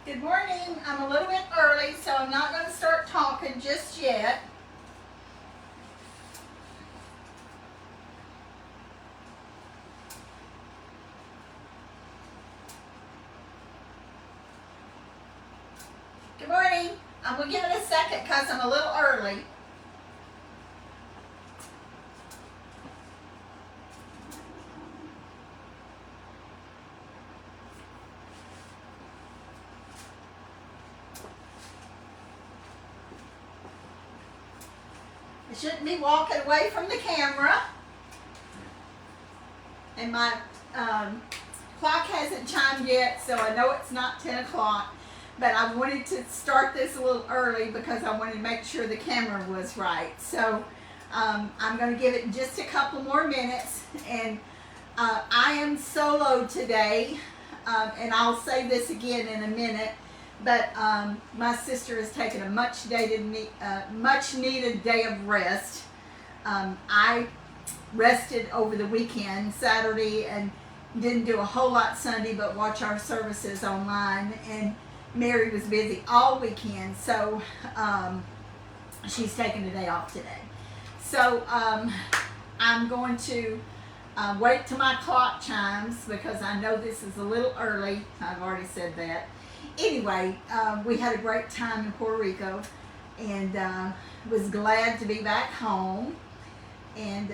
Good morning. I'm a little bit early, so I'm not going to start talking just yet. Good morning. I'm going to give it a second because I'm a little early. I shouldn't be walking away from the camera. And my clock hasn't chimed yet, so I know it's not 10 o'clock. But I wanted to start this a little early because I wanted to make sure the camera was right. So I'm going to give it just a couple more minutes. And I am solo today, and I'll say this again in a minute. But my sister has taken a much needed day of rest. I rested over the weekend, Saturday, and didn't do a whole lot Sunday, but watch our services online. And Mary was busy all weekend, so she's taking a day off today. So I'm going to wait till my clock chimes because I know this is a little early. I've already said that. Anyway, we had a great time in Puerto Rico and was glad to be back home. And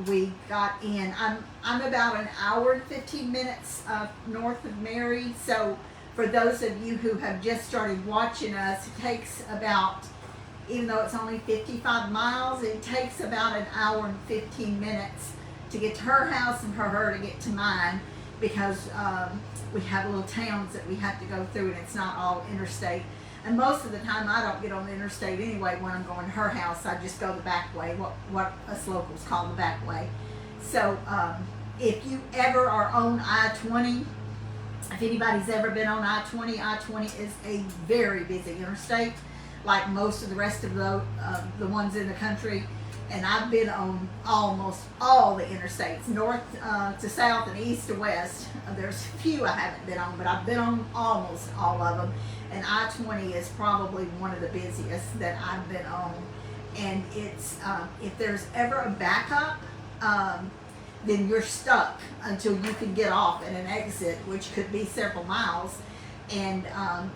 we got in. I'm about an hour and 15 minutes north of Mary. So for those of you who have just started watching us, it takes about, even though it's only 55 miles, it takes about an hour and 15 minutes to get to her house and for her to get to mine, because we have little towns that we have to go through and it's not all interstate. And most of the time I don't get on the interstate anyway when I'm going to her house. I just go the back way, what us locals call the back way. So if you ever are on I-20, if anybody's ever been on I-20, I-20 is a very busy interstate, like most of the rest of the ones in the country. And I've been on almost all the interstates, north to south and east to west. There's a few I haven't been on, but I've been on almost all of them. And I-20 is probably one of the busiest that I've been on. And it's if there's ever a backup, then you're stuck until you can get off at an exit, which could be several miles. And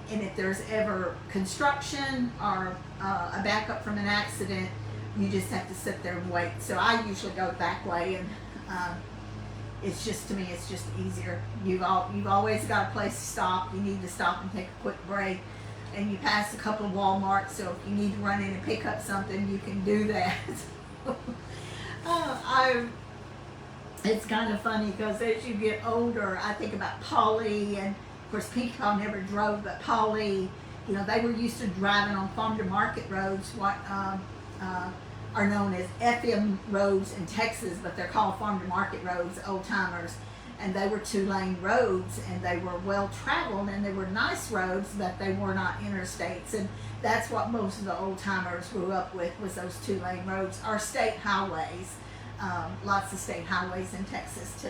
if there's ever construction or a backup from an accident, you just have to sit there and wait. So I usually go the back way, and it's just, to me, it's just easier. You've always got a place to stop. You need to stop and take a quick break, and you pass a couple of Walmarts, so if you need to run in and pick up something, you can do that. It's kind of funny because as you get older, I think about Polly, and of course Pinkie Paw never drove, but Polly, they were used to driving on farm to market roads, what are known as FM roads in Texas, but they're called farm to market roads, old timers. And they were 2-lane roads, and they were well traveled, and they were nice roads, but they were not interstates. And that's what most of the old timers grew up with, was those 2-lane roads, or state highways. Lots of state highways in Texas too.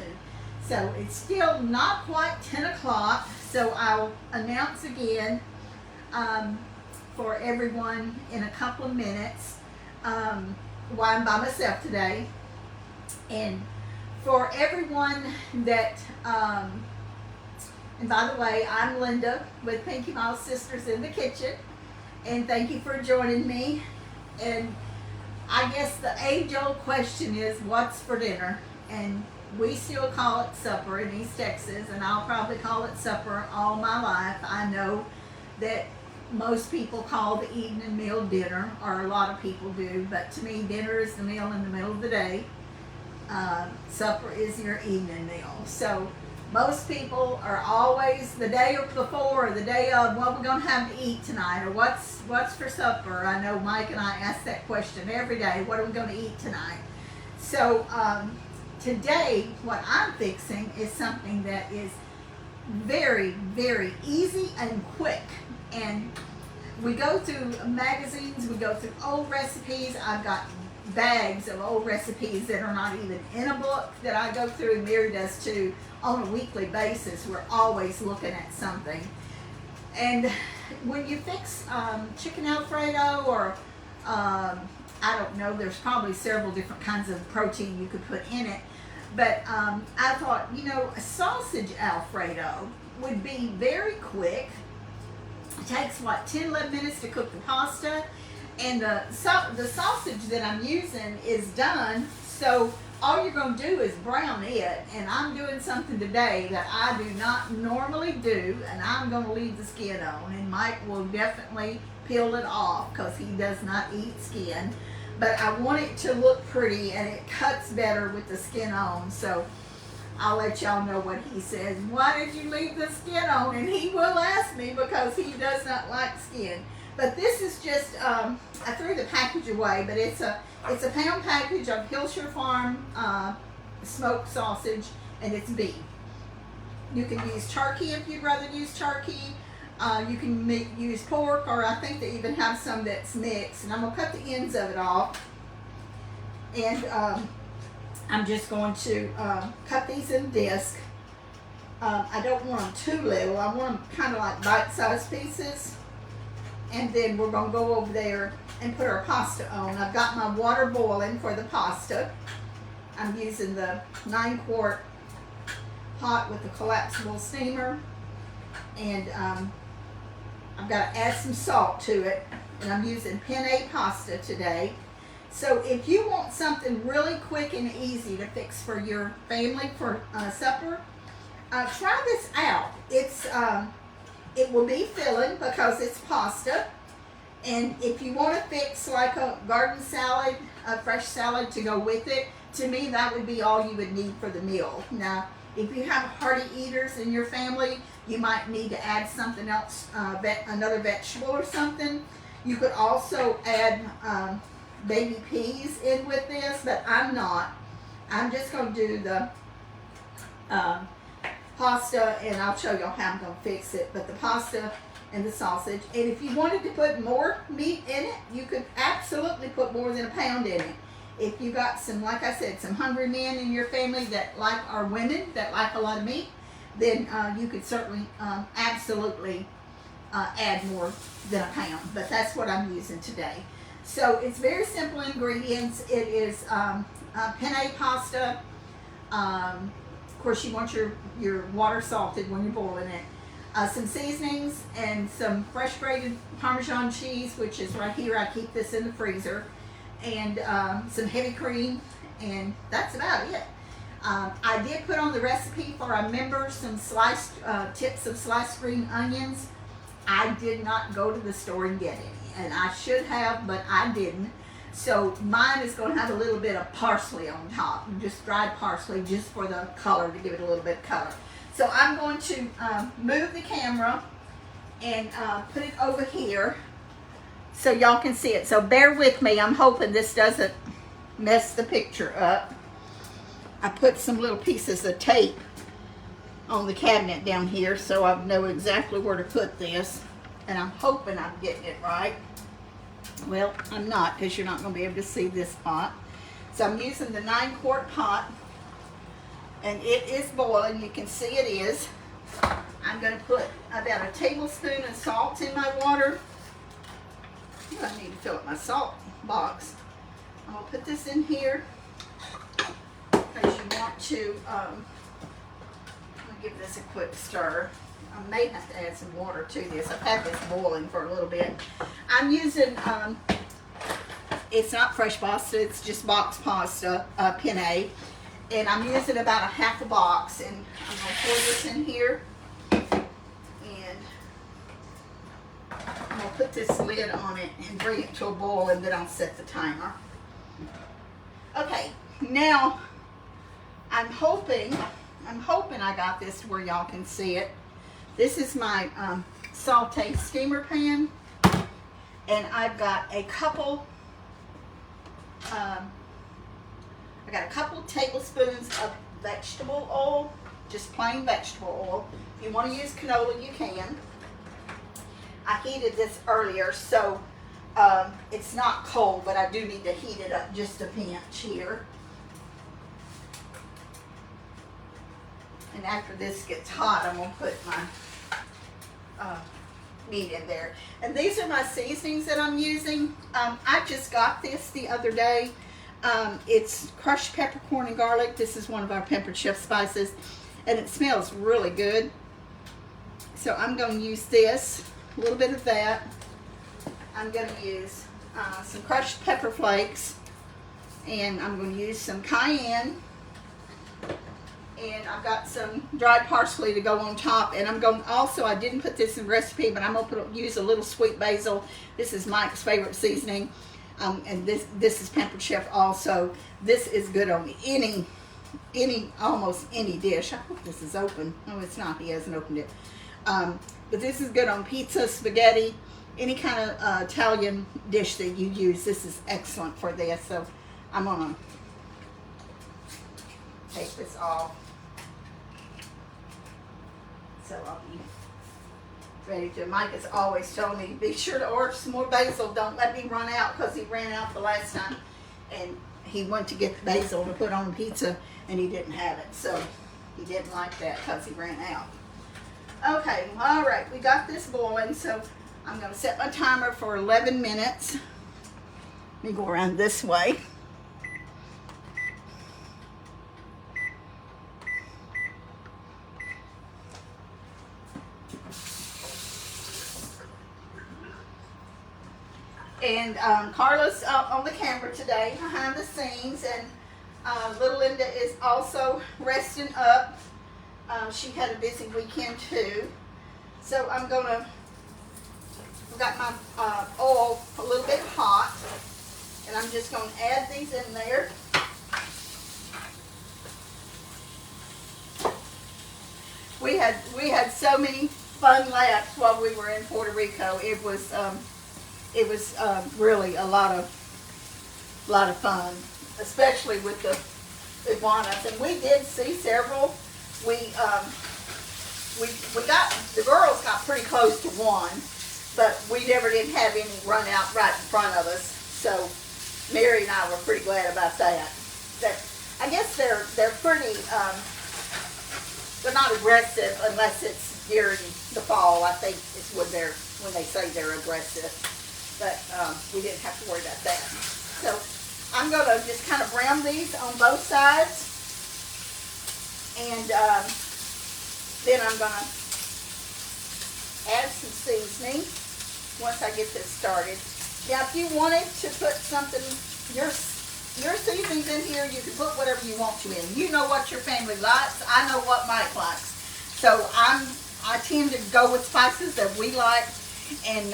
So it's still not quite 10 o'clock, so I'll announce again for everyone in a couple of minutes why I'm by myself today. And for everyone that, and by the way, I'm Linda with Pinkie Paw Sisters in the Kitchen, and thank you for joining me. And I guess the age-old question is, what's for dinner? And we still call it supper in East Texas, and I'll probably call it supper all my life. I know that most people call the evening meal dinner, or a lot of people do, but to me, dinner is the meal in the middle of the day. Supper is your evening meal. So most people are always the day before, or the day of, what we're going to have to eat tonight, or what's for supper. I know Mike and I ask that question every day. What are we going to eat tonight? So today, what I'm fixing is something that is very, very easy and quick. And we go through magazines, we go through old recipes. I've got bags of old recipes that are not even in a book that I go through, and Mary does too, on a weekly basis. We're always looking at something. And when you fix chicken Alfredo or I don't know, there's probably several different kinds of protein you could put in it. But I thought, you know, a sausage Alfredo would be very quick. It takes, what, 10, 11 minutes to cook the pasta. And the sausage that I'm using is done. So all you're going to do is brown it. And I'm doing something today that I do not normally do. And I'm going to leave the skin on. And Mike will definitely peel it off because he does not eat skin. But I want it to look pretty, and it cuts better with the skin on. So I'll let y'all know what he says. Why did you leave the skin on? And he will ask me because he does not like skin. But this is just, I threw the package away, but it's a pound package of Hillshire Farm smoked sausage, and it's beef. You can use turkey if you'd rather use turkey. You can use pork, or I think they even have some that's mixed. And I'm going to cut the ends of it off. And I'm just going to cut these in disc. I don't want them too little. I want them kind of like bite-sized pieces. And then we're going to go over there and put our pasta on. I've got my water boiling for the pasta. I'm using the 9-quart pot with the collapsible steamer. And I've got to add some salt to it, and I'm using penne pasta today. So if you want something really quick and easy to fix for your family for supper, try this out. It will be filling because it's pasta, and if you want to fix like a garden salad, a fresh salad to go with it, to me that would be all you would need for the meal. Now, if you have hearty eaters in your family, you might need to add something else, another vegetable or something. You could also add baby peas in with this, but I'm not. I'm just going to do the pasta, and I'll show you how I'm going to fix it. But the pasta and the sausage. And if you wanted to put more meat in it, you could absolutely put more than a pound in it. If you got some, like I said, some hungry men in your family that like, are women that like a lot of meat, then you could certainly absolutely add more than a pound. But that's what I'm using today. So it's very simple ingredients. It is penne pasta. Of course, you want your water salted when you're boiling it. Some seasonings and some fresh grated Parmesan cheese, which is right here. I keep this in the freezer. And some heavy cream, and that's about it. I did put on the recipe for our members some sliced tips of sliced green onions. I did not go to the store and get any, and I should have, but I didn't. So mine is going to have a little bit of parsley on top, just dried parsley, just for the color, to give it a little bit of color. So I'm going to move the camera and put it over here so y'all can see it. So bear with me. I'm hoping this doesn't mess the picture up. I put some little pieces of tape on the cabinet down here so I know exactly where to put this. And I'm hoping I'm getting it right. Well, I'm not, because you're not going to be able to see this pot. So I'm using the 9-quart pot. And it is boiling. You can see it is. I'm going to put about a tablespoon of salt in my water. I need to fill up my salt box. I'm going to put this in here because you want to, I'm going to give this a quick stir. I may have to add some water to this. I've had this boiling for a little bit. I'm using, it's not fresh pasta, it's just box pasta, penne. And I'm using about a half a box. And I'm going to pour this in here. I'm going to put this lid on it and bring it to a boil, and then I'll set the timer. Okay, now I'm hoping I got this to where y'all can see it. This is my saute steamer pan, and I've got a couple tablespoons of vegetable oil, just plain vegetable oil. If you want to use canola, you can. I heated this earlier, so it's not cold, but I do need to heat it up just a pinch here. And after this gets hot, I'm going to put my meat in there. And these are my seasonings that I'm using. I just got this the other day. It's crushed peppercorn and garlic. This is one of our Pampered Chef spices, and it smells really good. So I'm going to use this, a little bit of that. I'm going to use some crushed pepper flakes, and I'm going to use some cayenne, and I've got some dried parsley to go on top. And I'm going also, I didn't put this in the recipe, but I'm going to use a little sweet basil. This is Mike's favorite seasoning, and this is Pampered Chef also. This is good on almost any dish. I hope this is open. No, it's not. He hasn't opened it. But this is good on pizza, spaghetti, any kind of Italian dish that you use. This is excellent for this. So I'm going to take this off. So I'll be ready to. Mike is always telling me, be sure to order some more basil. Don't let me run out, because he ran out the last time. And he went to get the basil to put on pizza, and he didn't have it. So he didn't like that because he ran out. Okay, all right, we got this boiling. So I'm going to set my timer for 11 minutes. Let me go around this way. And Carla's on the camera today, behind the scenes, and little Linda is also resting up. She had a busy weekend too. So I've got my oil a little bit hot, and I'm just going to add these in there. We had so many fun laughs while we were in Puerto Rico. It was really a lot of fun, especially with the iguanas. And we did see several. We got, the girls got pretty close to one, but we never did have any run out right in front of us. So Mary and I were pretty glad about that. I guess they're pretty. They're not aggressive unless it's during the fall. I think is when they say they're aggressive. But we didn't have to worry about that. So I'm going to just kind of brown these on both sides. And then I'm going to add some seasoning once I get this started. Now, if you wanted to put something, your seasonings in here, you can put whatever you want to in. You know what your family likes. I know what Mike likes. So I tend to go with spices that we like. And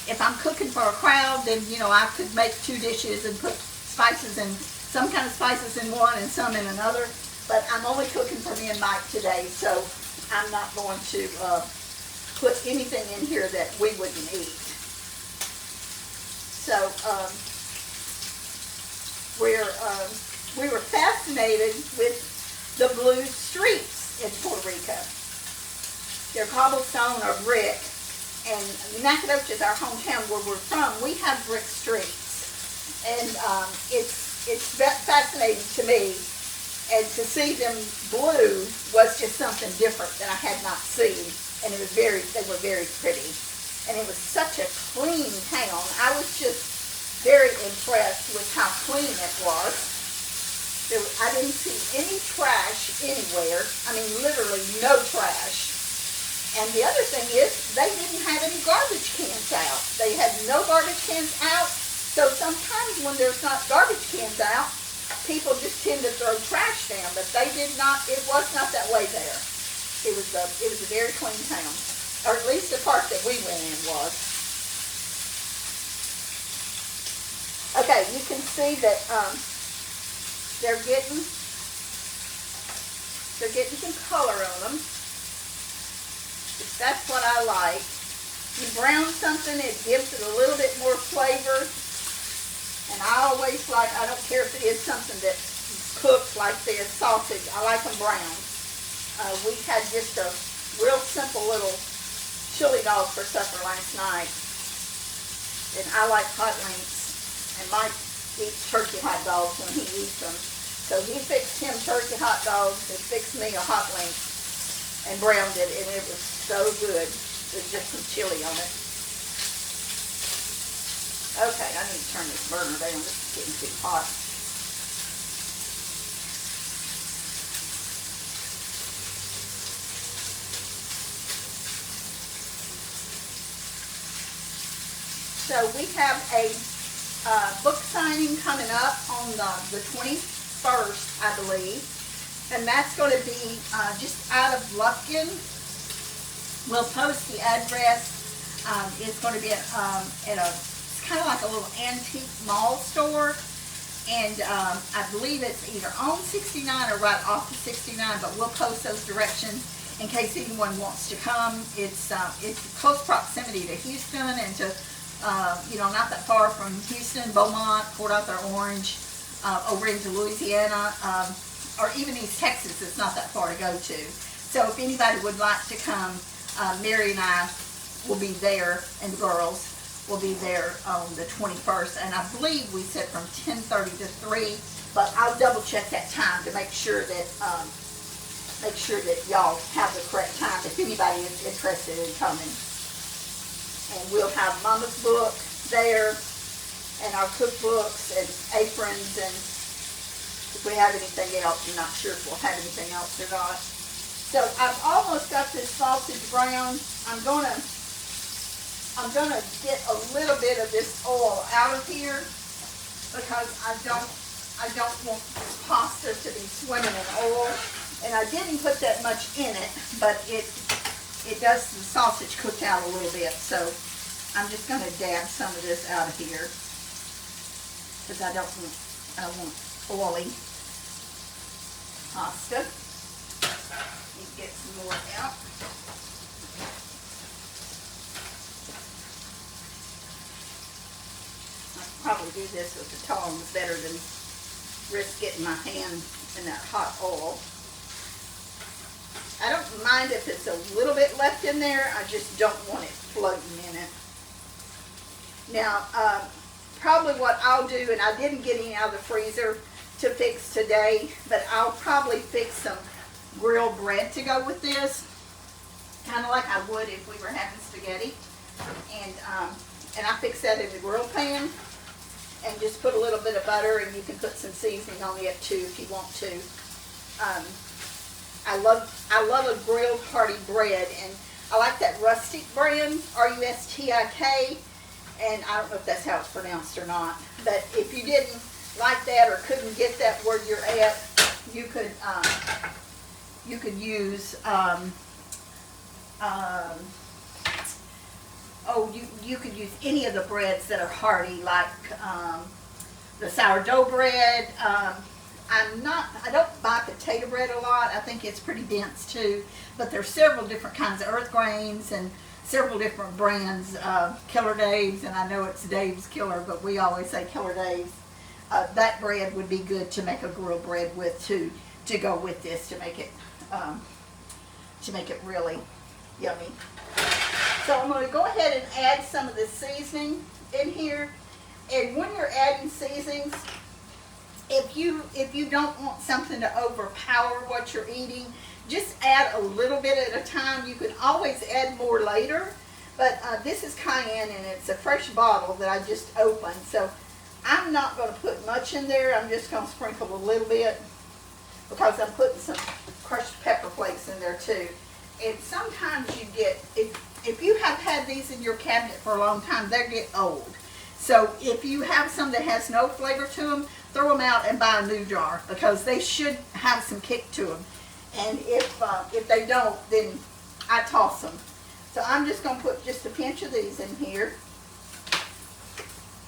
if I'm cooking for a crowd, then, you know, I could make two dishes and put spices in, some kind of spices in one and some in another. But I'm only cooking for me and Mike today, so I'm not going to put anything in here that we wouldn't eat. So we were fascinated with the blue streets in Puerto Rico. They're cobblestone or brick. And Nacogdoches is our hometown where we're from. We have brick streets, and it's fascinating to me. And to see them blue was just something different that I had not seen. And they were very pretty, and it was such a clean town. I was just very impressed with how clean it was. I didn't see any trash anywhere. I mean, literally no trash. And the other thing is, they didn't have any garbage cans out. They had no garbage cans out. So sometimes when there's not garbage cans out, people just tend to throw trash down. But they did not. It was not that way there. It was a very clean town, or at least the part that we went in was. Okay, you can see that they're getting some color on them. That's what I like. You brown something, it gives it a little bit more flavor. And I always like, I don't care if it is something that's cooked like this, sausage, I like them brown. We had just a real simple little chili dog for supper last night. And I like hot links. And Mike eats turkey hot dogs when he eats them. So he fixed him turkey hot dogs and fixed me a hot link and browned it, and it was so good. there's just some chili on it. Okay, I need to turn this burner down. This is getting too hot. So we have a book signing coming up on the 21st, I believe. And that's going to be just out of Lufkin. We'll post the address. It's going to be at it's kind of like a little antique mall store. And I believe it's either on 69 or right off of 69, but we'll post those directions in case anyone wants to come. It's close proximity to Houston and to, not that far from Houston, Beaumont, Port Arthur, Orange, over into Louisiana, or even East Texas. It's not that far to go to. So if anybody would like to come, Mary and I will be there, and the girls will be there on the 21st. And I believe we said from 10:30 to 3, but I'll double check that time to make sure that y'all have the correct time if anybody is interested in coming. And we'll have Mama's book there, and our cookbooks and aprons, and if we have anything else. I'm not sure if we'll have anything else or not. So I've almost got this sausage brown. I'm gonna get a little bit of this oil out of here because I don't want this pasta to be swimming in oil. And I didn't put that much in it, but it does the sausage cook out a little bit. So I'm just gonna dab some of this out of here because I want oily pasta. Need to get some more out. I could probably do this with the tongs better than risk getting my hand in that hot oil. I don't mind if it's a little bit left in there. I just don't want it floating in it. Now, probably what I'll do, and I didn't get any out of the freezer to fix today, but I'll probably fix some grilled bread to go with this, kind of like I would if we were having spaghetti. And I fix that in the grill pan, and just put a little bit of butter, and you can put some seasoning on it too if you want to. I love a grilled hearty bread, and I like that rustic brand, R-U-S-T-I-K, and I don't know if that's how it's pronounced or not, but if you didn't like that or couldn't get that where you're at, you could use you could use any of the breads that are hearty, like the sourdough bread. I don't buy potato bread a lot. I think it's pretty dense too. But there's several different kinds of earth grains and several different brands. Killer Dave's, and I know it's Dave's Killer, but we always say Killer Dave's. That bread would be good to make a grilled bread with too, to go with this, to make it really yummy. So I'm going to go ahead and add some of the seasoning in here. And when you're adding seasonings, if you don't want something to overpower what you're eating, just add a little bit at a time. You can always add more later, but this is cayenne, and it's a fresh bottle that I just opened. So I'm not going to put much in there. I'm just going to sprinkle a little bit because I'm putting some crushed pepper flakes in there too. And sometimes you get, if you have had these in your cabinet for a long time, they get old. So if you have some that has no flavor to them, throw them out and buy a new jar, because they should have some kick to them. And if they don't, then I toss them. So I'm just going to put just a pinch of these in here.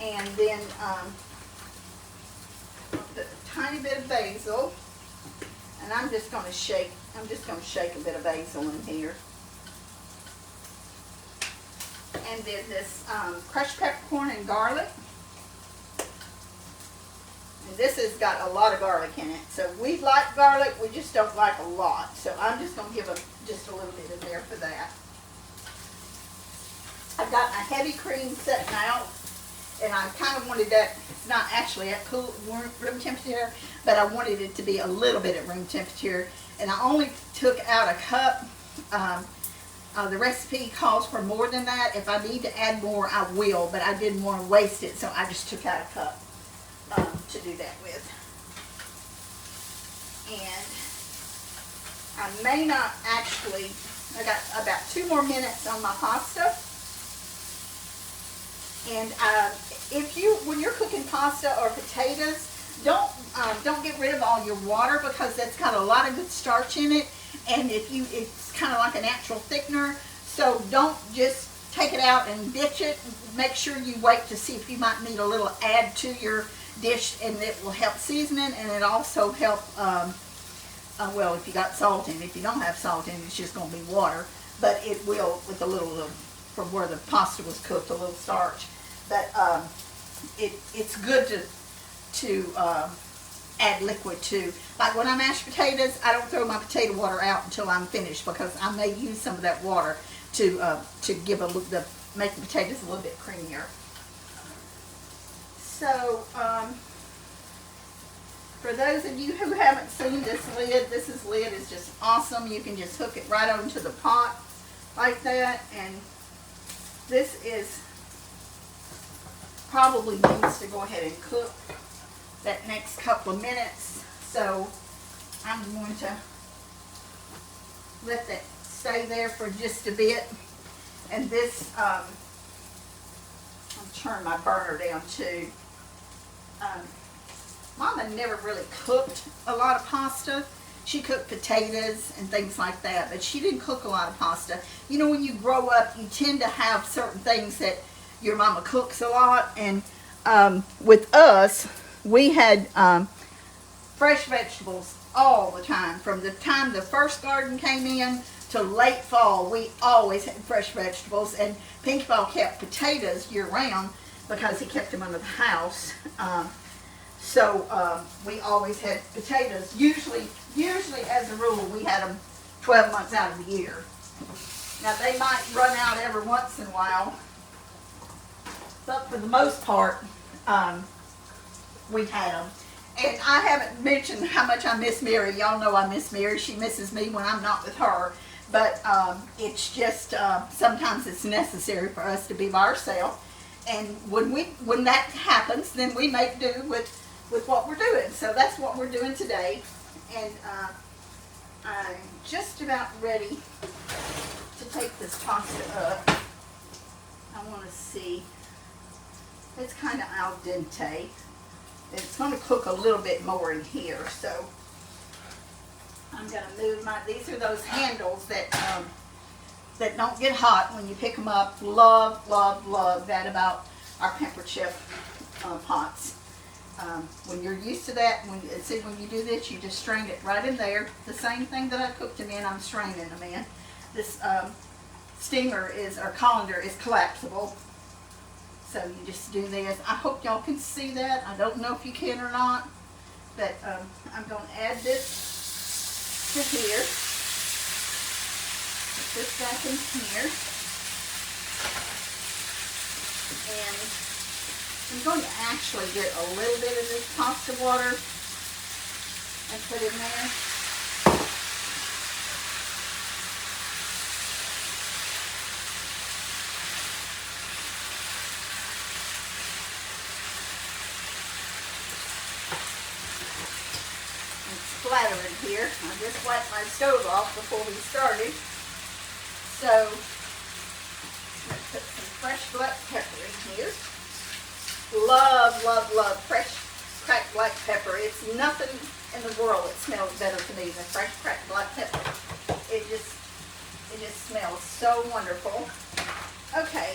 And then put a tiny bit of basil. And I'm just going to shake a bit of basil in here. And then this crushed peppercorn and garlic. And this has got a lot of garlic in it. So we like garlic, we just don't like a lot. So I'm just going to give just a little bit in there for that. I've got my heavy cream setting out. And I kind of wanted that, it's not actually at room temperature, but I wanted it to be a little bit at room temperature. And I only took out a cup. The recipe calls for more than that. If I need to add more, I will, but I didn't want to waste it, so I just took out a cup to do that with. And I may not actually, I got about 2 more minutes on my pasta. And when you're cooking pasta or potatoes, don't get rid of all your water, because that's got a lot of good starch in it, and it's kind of like a natural thickener. So don't just take it out and ditch it. Make sure you wait to see if you might need a little add to your dish, and it will help seasoning, and it also help well, if you got salt in it. If you don't have salt in it, it's just going to be water, but it will with a little from where the pasta was cooked, a little starch. But it's good to add liquid too. Like when I mash potatoes, I don't throw my potato water out until I'm finished, because I may use some of that water to make the potatoes a little bit creamier. So for those of you who haven't seen this lid is just awesome. You can just hook it right onto the pot like that, and this is probably needs to go ahead and cook that next couple of minutes. So I'm going to let that stay there for just a bit. And this, I'll turn my burner down too. Mama never really cooked a lot of pasta. She cooked potatoes and things like that, but she didn't cook a lot of pasta. You know, when you grow up, you tend to have certain things that your mama cooks a lot, and with us, we had fresh vegetables all the time. From the time the first garden came in to late fall, we always had fresh vegetables, and Pinky Ball kept potatoes year round because he kept them under the house. So we always had potatoes. Usually as a rule, we had them 12 months out of the year. Now they might run out every once in a while, but for the most part, we had them. And I haven't mentioned how much I miss Mary. Y'all know I miss Mary. She misses me when I'm not with her. But it's just sometimes it's necessary for us to be by ourselves. And when that happens, then we make do with what we're doing. So that's what we're doing today. And I'm just about ready to take this pasta up. I want to see. It's kind of al dente. It's going to cook a little bit more in here, so I'm going to move these are those handles that don't get hot when you pick them up. Love, love, love that about our pepper chip pots. When you're used to that, when you do this, you just strain it right in there. The same thing that I cooked them in, I'm straining them in. This steamer or colander is collapsible. So you just do this. I hope y'all can see that. I don't know if you can or not, but I'm going to add this to here. Put this back in here. And I'm going to actually get a little bit of this pasta water and put in there. Splatter in here. I just wiped my stove off before we started. So let's put some fresh black pepper in here. Love, love, love fresh cracked black pepper. It's nothing in the world that smells better to me than fresh cracked black pepper. It just smells so wonderful. Okay,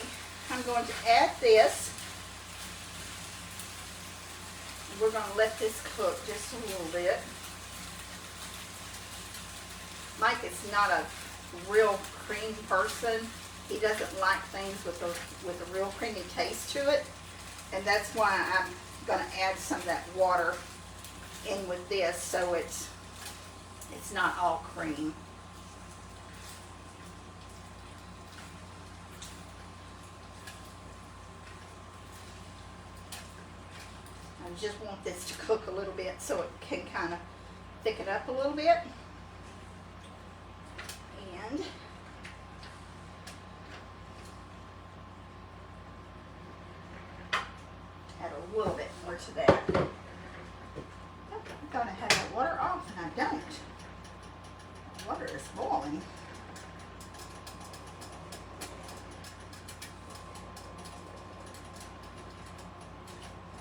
I'm going to add this. We're going to let this cook just a little bit. Mike is not a real cream person. He doesn't like things with a real creamy taste to it. And that's why I'm going to add some of that water in with this, so it's not all cream. I just want this to cook a little bit so it can kind of thicken up a little bit. And a little bit more to that. I'm gonna have the water off, and I don't. The water is boiling.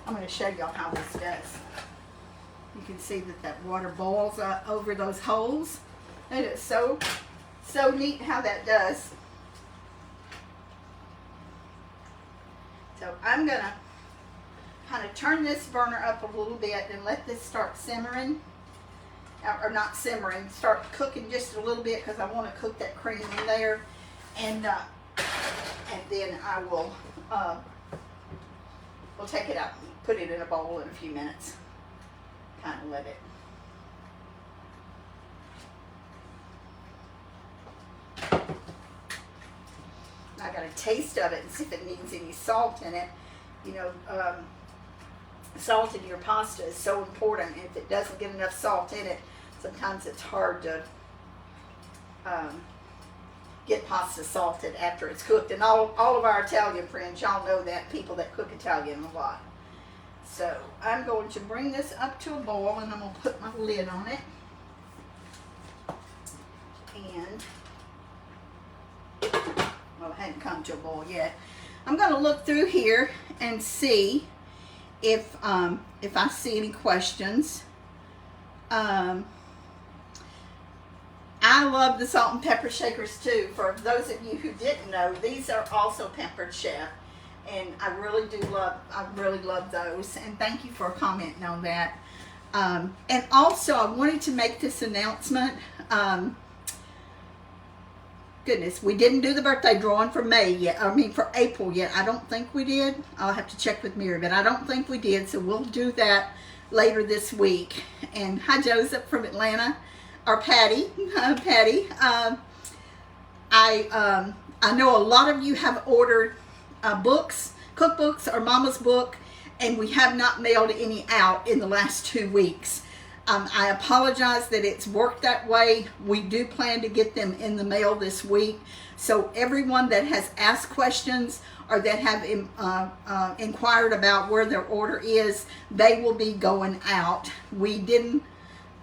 I'm going to show y'all how this does. You can see that water boils over those holes. And it's so neat how that does. So I'm going to kind of turn this burner up a little bit and let this start simmering. Or not simmering, start cooking just a little bit, because I want to cook that cream in there. And then I will we'll take it out and put it in a bowl in a few minutes. Kind of let it. I got a taste of it and see if it needs any salt in it. You know, salt in your pasta is so important. And if it doesn't get enough salt in it, sometimes it's hard to get pasta salted after it's cooked. And all of our Italian friends, y'all know that, people that cook Italian a lot. So I'm going to bring this up to a boil, and I'm going to put my lid on it. And, well, it hadn't come to a boil yet. I'm going to look through here and see if I see any questions. I love the salt and pepper shakers too. For those of you who didn't know, these are also Pampered Chef, and I really love those. And thank you for commenting on that. And also, I wanted to make this announcement. Goodness, we didn't do the birthday drawing for May yet. I mean, for April yet. I don't think we did. I'll have to check with Mary, but I don't think we did. So we'll do that later this week. And hi, Joseph from Atlanta. Or Patty. Patty. I know a lot of you have ordered books, cookbooks, or Mama's book, and we have not mailed any out in the last 2 weeks. I apologize that it's worked that way. We do plan to get them in the mail this week. So everyone that has asked questions or that have inquired about where their order is, they will be going out. We didn't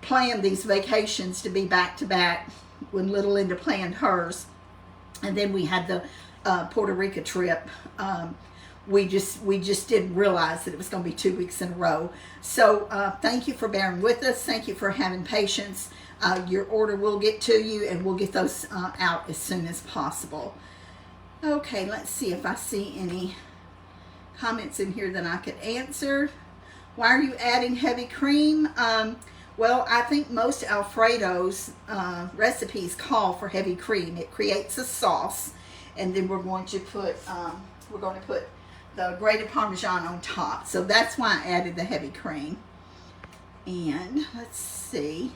plan these vacations to be back to back when little Linda planned hers. And then we had the Puerto Rico trip. We just didn't realize that it was going to be 2 weeks in a row. So thank you for bearing with us. Thank you for having patience. Your order will get to you, and we'll get those out as soon as possible. Okay, let's see if I see any comments in here that I could answer. Why are you adding heavy cream? Well, I think most Alfredo's recipes call for heavy cream. It creates a sauce, and then we're going to put the grated Parmesan on top. So that's why I added the heavy cream. And let's see.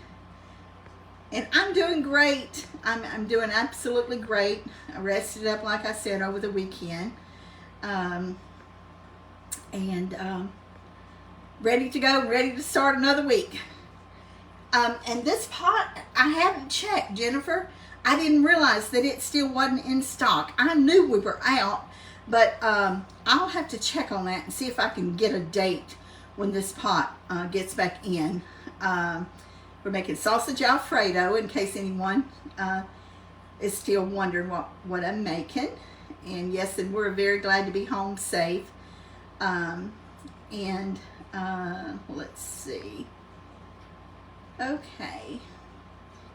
And I'm doing great. I'm doing absolutely great. I rested up, like I said, over the weekend. Ready to go, ready to start another week. And this pot, I haven't checked, Jennifer. I didn't realize that it still wasn't in stock. I knew we were out, but I'll have to check on that and see if I can get a date when this pot gets back in. We're making sausage Alfredo, in case anyone is still wondering what I'm making. And yes, and we're very glad to be home safe. Let's see. Okay.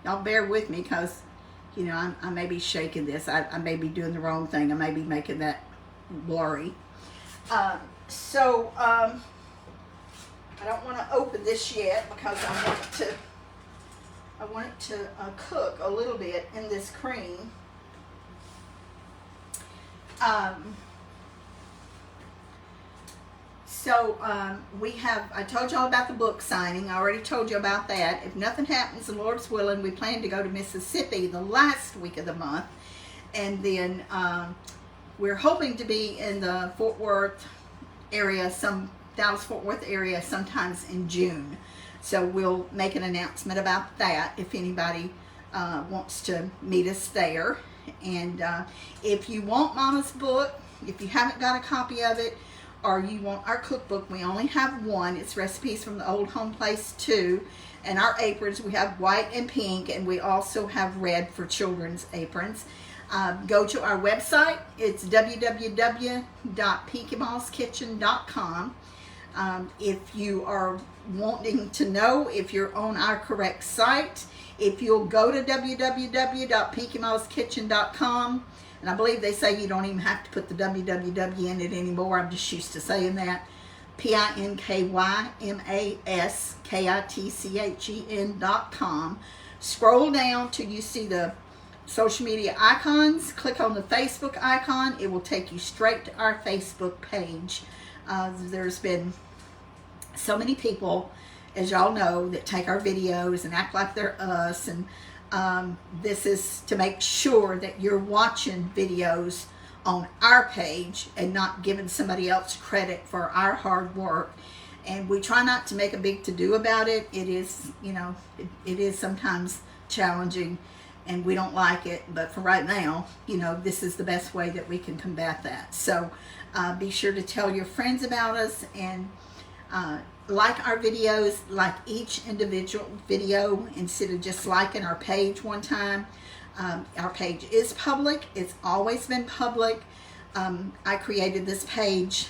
Y'all bear with me, because, you know, I may be shaking this. I may be doing the wrong thing. I may be making that blurry. I don't want to open this yet, because I want it to cook a little bit in this cream. I told y'all about the book signing. I already told you about that. If nothing happens, the Lord's willing, we plan to go to Mississippi the last week of the month. And then we're hoping to be in the Fort Worth area, Dallas-Fort Worth area, sometimes in June. So we'll make an announcement about that if anybody wants to meet us there. And if you want Mama's book, if you haven't got a copy of it, or you want our cookbook, we only have one. It's Recipes from the Old Home Place 2. And our aprons, we have white and pink, and we also have red for children's aprons. Go to our website. It's www.pinkymalskitchen.com. If you are wanting to know if you're on our correct site, if you'll go to www.pinkymalskitchen.com, and I believe they say you don't even have to put the www in it anymore. I'm just used to saying that. PINKYMASKITCHEN.com. Scroll down till you see the social media icons. Click on the Facebook icon. It will take you straight to our Facebook page. There's been so many people, as y'all know, that take our videos and act like they're us, and this is to make sure that you're watching videos on our page and not giving somebody else credit for our hard work. And we try not to make a big to-do about it. It is, you know, it is sometimes challenging and we don't like it, but for right now, you know, this is the best way that we can combat that. So be sure to tell your friends about us, and like our videos, like each individual video instead of just liking our page one time. Our page is public. It's always been public. I created this page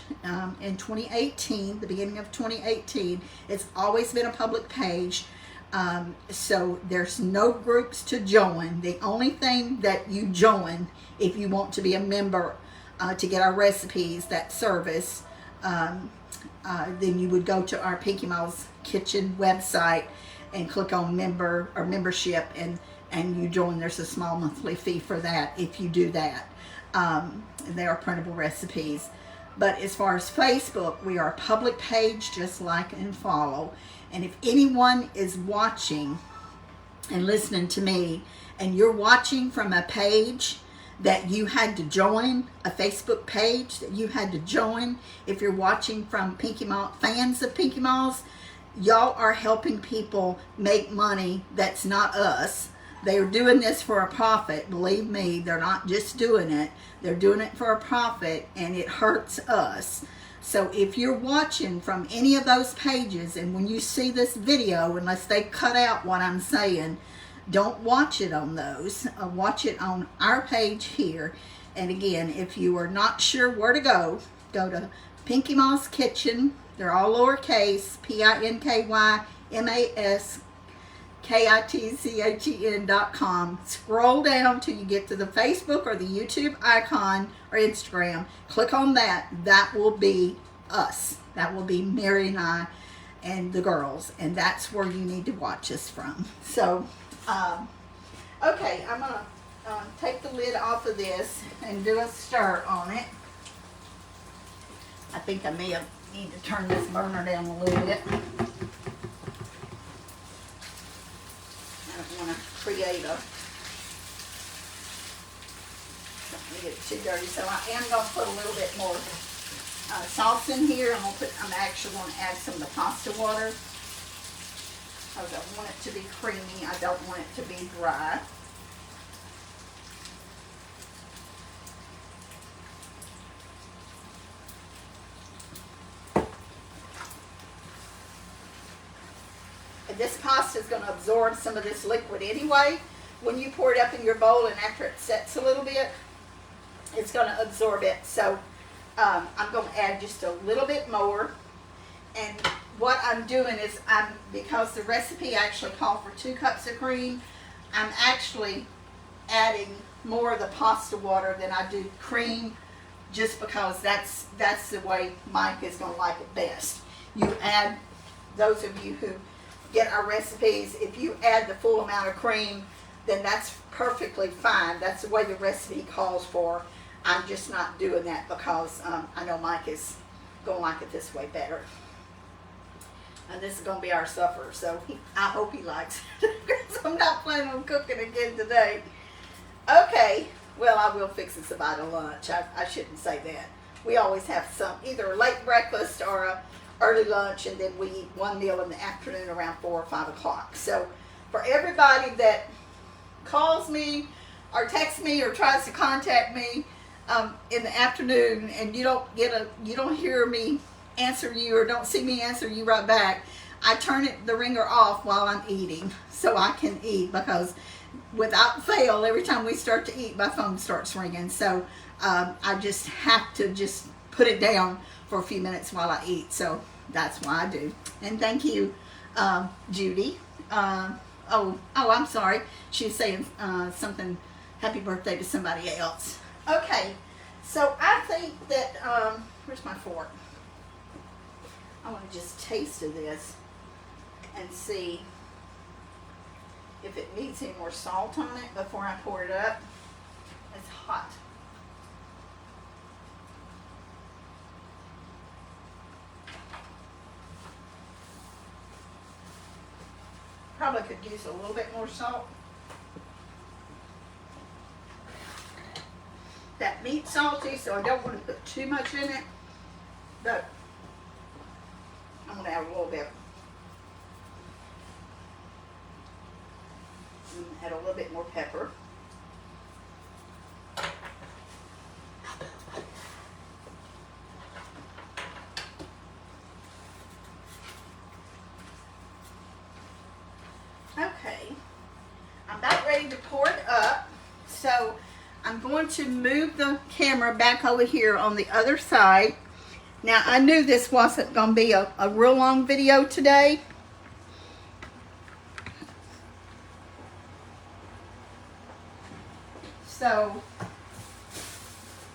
in 2018, the beginning of 2018. It's always been a public page. So there's no groups to join. The only thing that you join if you want to be a member to get our recipes, that service, then you would go to our Pinky Mal's Kitchen website and click on member or membership, and you join. There's a small monthly fee for that if you do that. They are printable recipes. But as far as Facebook, we are a public page. Just like and follow. And if anyone is watching and listening to me, and you're watching from a page that you had to join, a Facebook page that you had to join, if you're watching from Pinky Mal, fans of Pinky Mal's, y'all are helping people make money that's not us. They're doing this for a profit. Believe me, they're not just doing it. They're doing it for a profit, and it hurts us. So if you're watching from any of those pages, and when you see this video, unless they cut out what I'm saying, don't watch it on those. Watch it on our page here. And again, if you are not sure where to go to Pinky Mal's Kitchen. They're all lowercase, PINKYMASKITCHEN.com. Scroll down till you get to the Facebook or the YouTube icon or Instagram. Click on that. That will be us. That will be Mary and I and the girls. And that's where you need to watch us from. So, okay, I'm going to take the lid off of this and do a stir on it. I think I may have need to turn this burner down a little bit. I don't want to create a, don't want to get it too dirty, so I am going to put a little bit more sauce in here. I'm actually going to add some of the pasta water because I want it to be creamy. I don't want it to be dry. This pasta is going to absorb some of this liquid anyway. When you pour it up in your bowl and after it sets a little bit, it's going to absorb it. So I'm going to add just a little bit more. And what I'm doing is, because the recipe actually called for 2 cups of cream, I'm actually adding more of the pasta water than I do cream, just because that's the way Mike is going to like it best. You add, those of you who get our recipes, if you add the full amount of cream, then that's perfectly fine. That's the way the recipe calls for. I'm just not doing that because I know Mike is going to like it this way better. And this is going to be our supper, so I hope he likes it because I'm not planning on cooking again today. Okay, well, I will fix us a bite of lunch. I shouldn't say that. We always have some, either a late breakfast or a early lunch, and then we eat one meal in the afternoon around 4 or 5 o'clock. So for everybody that calls me or texts me or tries to contact me, in the afternoon and you don't hear me answer you or don't see me answer you right back, I turn the ringer off while I'm eating so I can eat, because without fail, every time we start to eat, my phone starts ringing. So I just have to just put it down for a few minutes while I eat. So that's why I do. And thank you, Judy. I'm sorry. She was saying something, happy birthday to somebody else. Okay, so I think that, where's my fork? I want to just taste of this and see if it needs any more salt on it before I pour it up. It's hot. Probably could use a little bit more salt. That meat's salty, so I don't want to put too much in it, but I'm going to add a little bit. And add a little bit more pepper. Okay, I'm about ready to pour it up, so I'm going to move the camera back over here on the other side. Now, I knew this wasn't going to be a real long video today. So,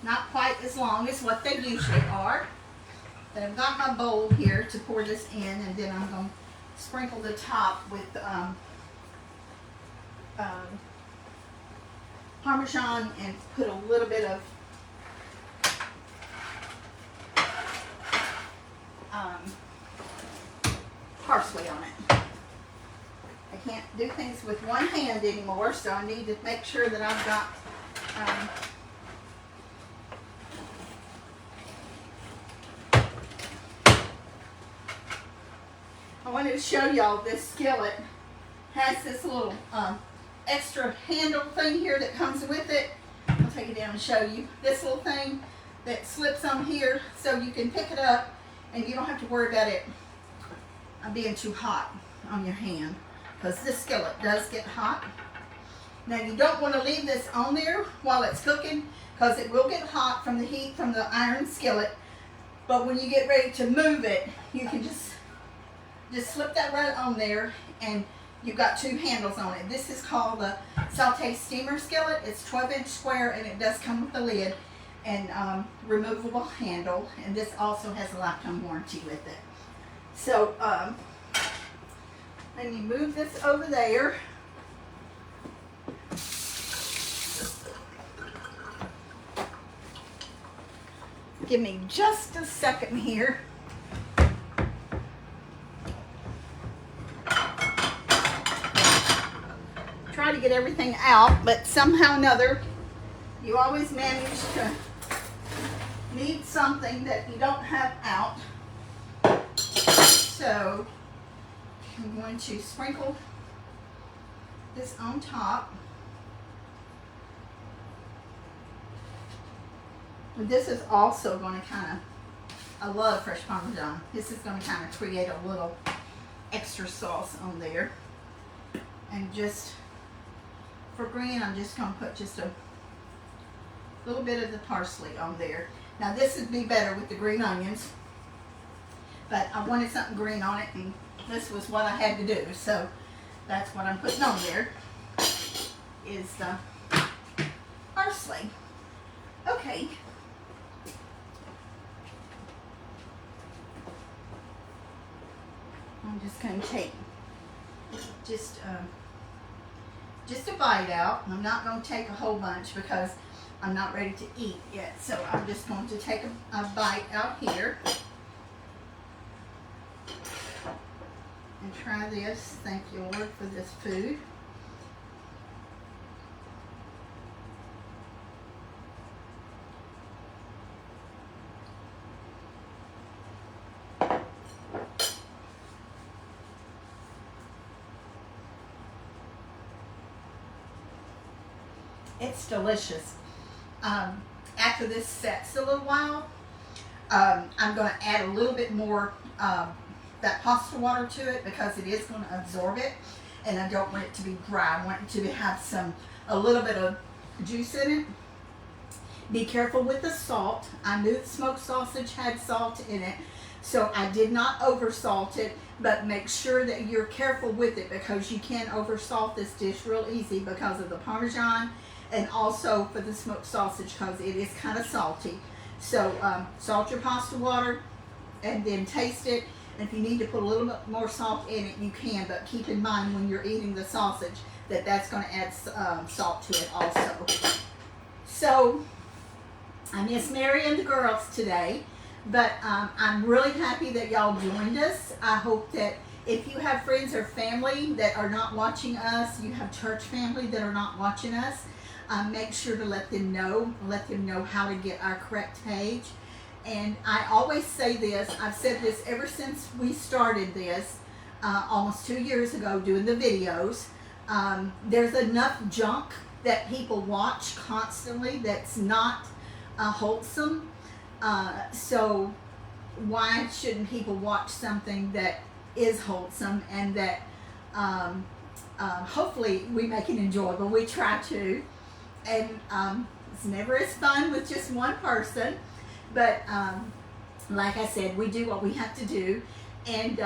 not quite as long as what they usually are. But I've got my bowl here to pour this in, and then I'm going to sprinkle the top with Parmesan and put a little bit of parsley on it. I can't do things with one hand anymore, so I need to make sure that I've got I wanted to show y'all this skillet has this little extra handle thing here that comes with it. I'll take it down and show you. This little thing that slips on here so you can pick it up and you don't have to worry about it being too hot on your hand, because this skillet does get hot. Now, you don't want to leave this on there while it's cooking, because it will get hot from the heat from the iron skillet. But when you get ready to move it, you can just slip that right on there, and you've got two handles on it. This is called the Saute Steamer Skillet. It's 12-inch square, and it does come with a lid and removable handle. And this also has a lifetime warranty with it. So, then you move this over there. Give me just a second here. Try to get everything out, but somehow or another, you always manage to need something that you don't have out. So, I'm going to sprinkle this on top. And this is also going to I love fresh Parmesan. This is going to kind of create a little extra sauce on there. And just for green, I'm just going to put just a little bit of the parsley on there. Now, this would be better with the green onions, but I wanted something green on it, and this was what I had to do. So that's what I'm putting on there, is the parsley. Okay. I'm just going to take just a bite out. I'm not going to take a whole bunch because I'm not ready to eat yet. So I'm just going to take a bite out here. And try this. Thank you, Lord, for this food. It's delicious. after this sets a little while, I'm going to add a little bit more that pasta water to it because it is going to absorb it, and I don't want it to be dry. I want it to have a little bit of juice in it. Be careful with the salt. I knew the smoked sausage had salt in it, so I did not over salt it, but make sure that you're careful with it because you can over salt this dish real easy because of the Parmesan and also for the smoked sausage because it is kind of salty. So salt your pasta water and then taste it. And if you need to put a little bit more salt in it, you can, but keep in mind when you're eating the sausage that that's going to add salt to it also. So I miss Mary and the girls today, but I'm really happy that y'all joined us. I hope that if you have friends or family that are not watching us, you have church family that are not watching us, make sure to let them know how to get our correct page. And I always say this, I've said this ever since we started this, almost 2 years ago doing the videos. There's enough junk that people watch constantly that's not wholesome. So why shouldn't people watch something that is wholesome and that hopefully we make it enjoyable. We try to. And it's never as fun with just one person. But like I said, we do what we have to do. And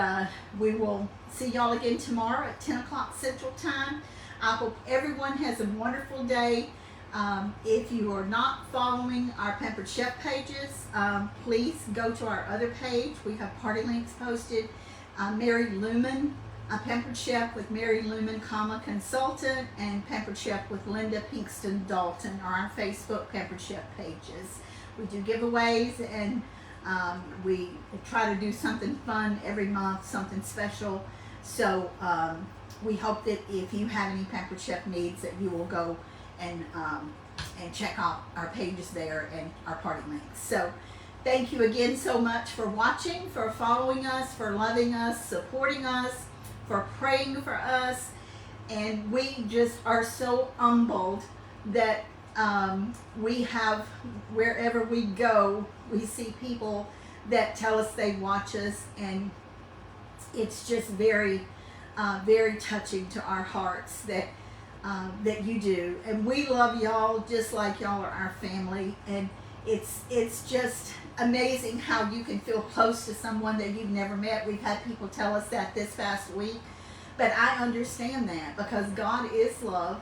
we will see y'all again tomorrow at 10 o'clock Central Time. I hope everyone has a wonderful day. If you are not following our Pampered Chef pages, please go to our other page. We have party links posted. Mary Lumen, Pampered Chef with Mary Lumen, Consultant, and Pampered Chef with Linda Pinkston Dalton are our Facebook Pampered Chef pages. We do giveaways, and we try to do something fun every month, something special. So we hope that if you have any Pampered Chef needs, that you will go and check out our pages there and our party links. So thank you again so much for watching, for following us, for loving us, supporting us, for praying for us. And we just are so humbled that we have, wherever we go, we see people that tell us they watch us, and it's just very, very touching to our hearts that you do. And we love y'all just like y'all are our family, and it's just amazing how you can feel close to someone that you've never met. We've had people tell us that this past week, but I understand that because God is love,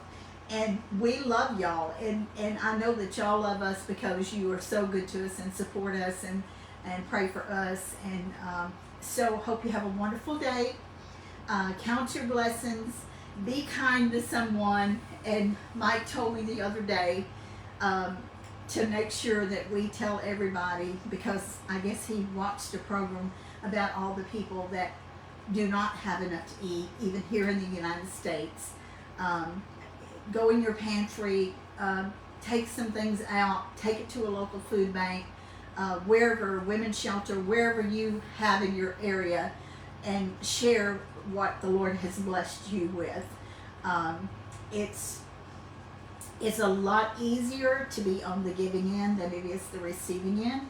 and we love y'all, and I know that y'all love us because you are so good to us and support us and pray for us. And so hope you have a wonderful day. Count your blessings. Be kind to someone. And Mike told me the other day to make sure that we tell everybody, because I guess he watched a program about all the people that do not have enough to eat, even here in the United States. Go in your pantry, take some things out, take it to a local food bank, wherever, women's shelter, wherever you have in your area, and share what the Lord has blessed you with. It's a lot easier to be on the giving end than it is the receiving end.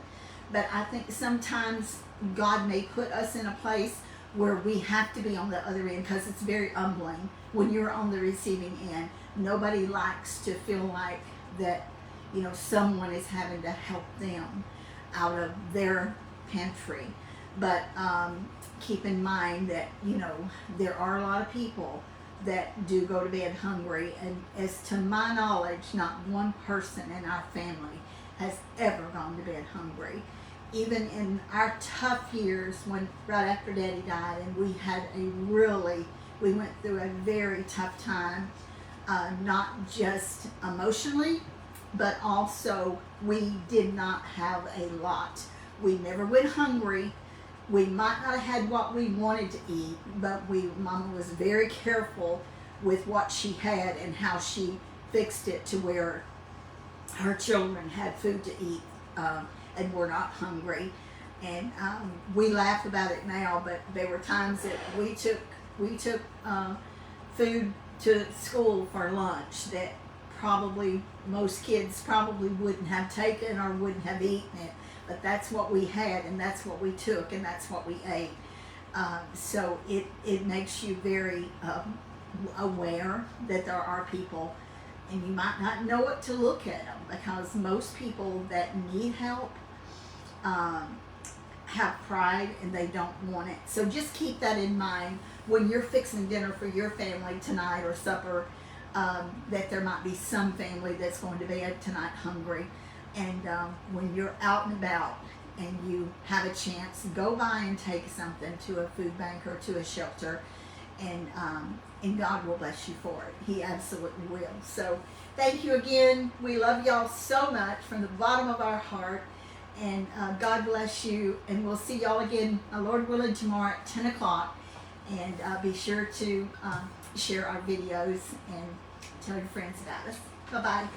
But I think sometimes God may put us in a place where we have to be on the other end, because it's very humbling when you're on the receiving end. Nobody likes to feel like that, someone is having to help them out of their pantry. But keep in mind that, there are a lot of people that do go to bed hungry. And as to my knowledge, not one person in our family has ever gone to bed hungry. Even in our tough years, right after Daddy died, and we went through a very tough time, not just emotionally, but also we did not have a lot. We never went hungry. We might not have had what we wanted to eat, but Mama was very careful with what she had and how she fixed it to where her children had food to eat and were not hungry. And we laugh about it now, but there were times that we took food to school for lunch that probably, most kids probably wouldn't have taken or wouldn't have eaten it. But that's what we had, and that's what we took, and that's what we ate. So it makes you very aware that there are people, and you might not know it to look at them, because most people that need help have pride and they don't want it. So just keep that in mind when you're fixing dinner for your family tonight or supper, that there might be some family that's going to be tonight hungry. And when you're out and about and you have a chance, go by and take something to a food bank or to a shelter, and God will bless you for it. He absolutely will. So thank you again. We love y'all so much from the bottom of our heart, and God bless you. And we'll see y'all again, Lord willing, tomorrow at 10 o'clock. And be sure to share our videos and tell your friends about us. Bye-bye.